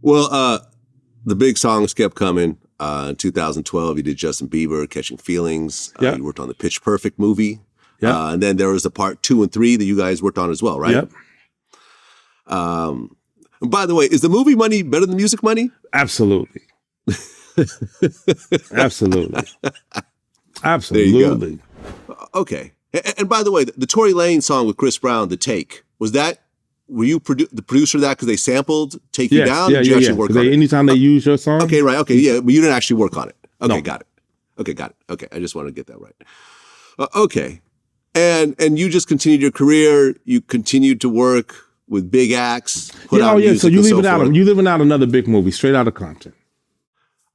Well, the big songs kept coming. In 2012, you did Justin Bieber, Catching Feelings. Yep. You worked on the Pitch Perfect movie. Yep. And then there was the part 2 and 3 that you guys worked on as well, right? Yep. And by the way, is the movie money better than music money? Absolutely. Absolutely. Absolutely. There you go. Okay. And by the way, the Tory Lanez song with Chris Brown, The Take, were you the producer of that because they sampled Take You Down? Yeah, or did you actually work on it? Anytime they use your song? Okay, right. Okay, yeah, but you didn't actually work on it. Okay, No. got it. Okay, I just wanted to get that right. Okay. And you just continued your career. You continued to work with big acts. So you leaving out another big movie, Straight Outta Compton.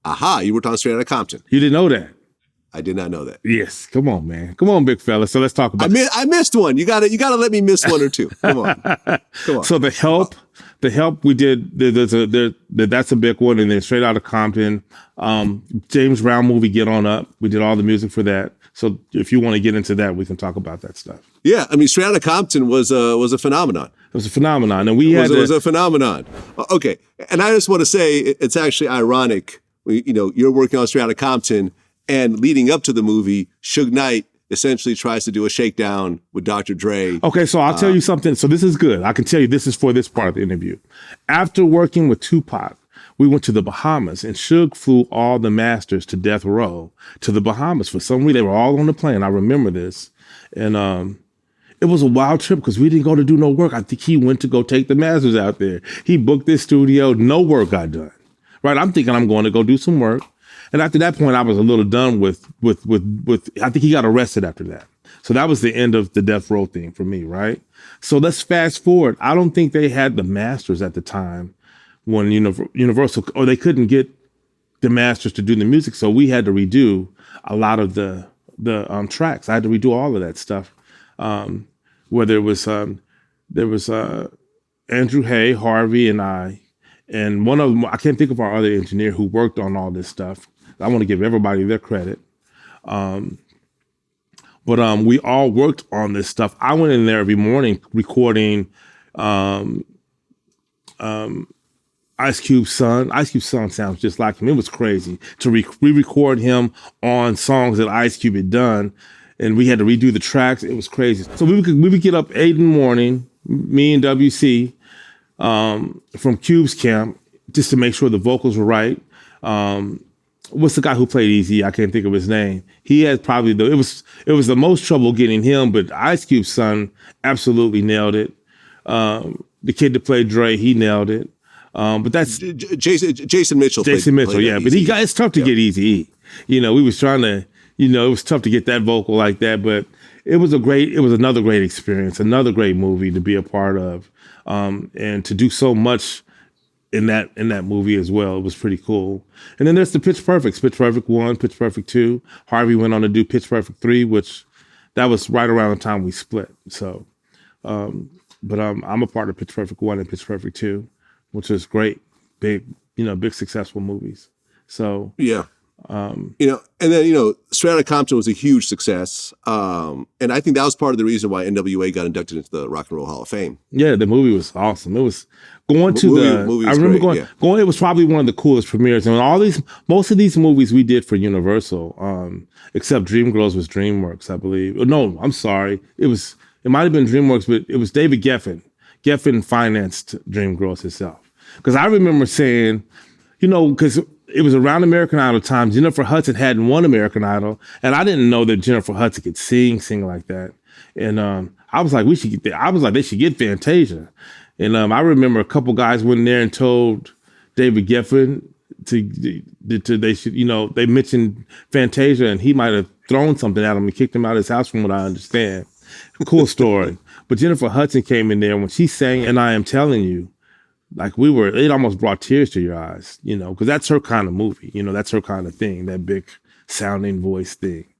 Aha, you worked on Straight Outta Compton. You didn't know that? I did not know that. Yes, come on, man. Come on, big fella. So let's talk about it. I missed one. You gotta let me miss one or two. Come on. So the help we did, that's a big one. And then Straight Outta Compton, James Brown movie, Get On Up. We did all the music for that. So if you want to get into that, we can talk about that stuff. Yeah, I mean, Straight Outta Compton was a phenomenon. It was a phenomenon. And it was a phenomenon. Okay. And I just want to say it's actually ironic. You're working on Straight Outta Compton, and leading up to the movie, Suge Knight essentially tries to do a shakedown with Dr. Dre. Okay, so I'll tell you something. So this is good. I can tell you this is for this part of the interview. After working with Tupac, we went to the Bahamas, and Suge flew all the masters to Death Row to the Bahamas. For some reason, they were all on the plane. I remember this. And it was a wild trip because we didn't go to do no work. I think he went to go take the masters out there. He booked this studio. No work got done. Right? I'm thinking I'm going to go do some work. And after that point, I was a little done with, I think he got arrested after that. So that was the end of the Death Row thing for me, right? So let's fast forward. I don't think they had the masters at the time when Universal, or they couldn't get the masters to do the music. So we had to redo a lot of the tracks. I had to redo all of that stuff. Whether it was, there was Andrew Hay, Harvey, and I, and one of them, I can't think of our other engineer who worked on all this stuff. I want to give everybody their credit. But we all worked on this stuff. I went in there every morning recording Ice Cube's son. Ice Cube's son sounds just like him. It was crazy to re-record him on songs that Ice Cube had done, and we had to redo the tracks. It was crazy. So we would get up 8 in the morning, me and WC, from Cube's camp, just to make sure the vocals were right. What's the guy who played Easy? I can't think of his name. He had probably it was the most trouble getting him, but Ice Cube's son absolutely nailed it. The kid that played Dre, he nailed it. But that's Jason Mitchell. Jason Mitchell, yeah. But it's tough to get Easy. We was trying to, it was tough to get that vocal like that, but it was another great experience, another great movie to be a part of, and to do so much in that movie as well. It was pretty cool. And then there's the Pitch Perfect 1, Pitch Perfect 2. Harvey went on to do Pitch Perfect 3, which that was right around the time we split. So, but I'm a part of Pitch Perfect 1 and Pitch Perfect 2, which is great, big successful movies. So yeah. And then, Straight Outta Compton was a huge success. And I think that was part of the reason why NWA got inducted into the Rock and Roll Hall of Fame. Yeah, the movie was awesome. It was going to I remember going, it was probably one of the coolest premieres. And most of these movies we did for Universal, except Dreamgirls was DreamWorks, I believe. No, I'm sorry. It might have been DreamWorks, but it was David Geffen. Geffen financed Dreamgirls himself. Because I remember saying, because it was around American Idol time. Jennifer Hudson hadn't won American Idol, and I didn't know that Jennifer Hudson could sing like that. And I was like, they should get Fantasia. And I remember a couple guys went in there and told David Geffen they should, they mentioned Fantasia, and he might have thrown something at him and kicked him out of his house, from what I understand. Cool story. But Jennifer Hudson came in there when she sang "And I Am Telling You." Like it almost brought tears to your eyes, because that's her kind of movie. That's her kind of thing, that big sounding voice thing.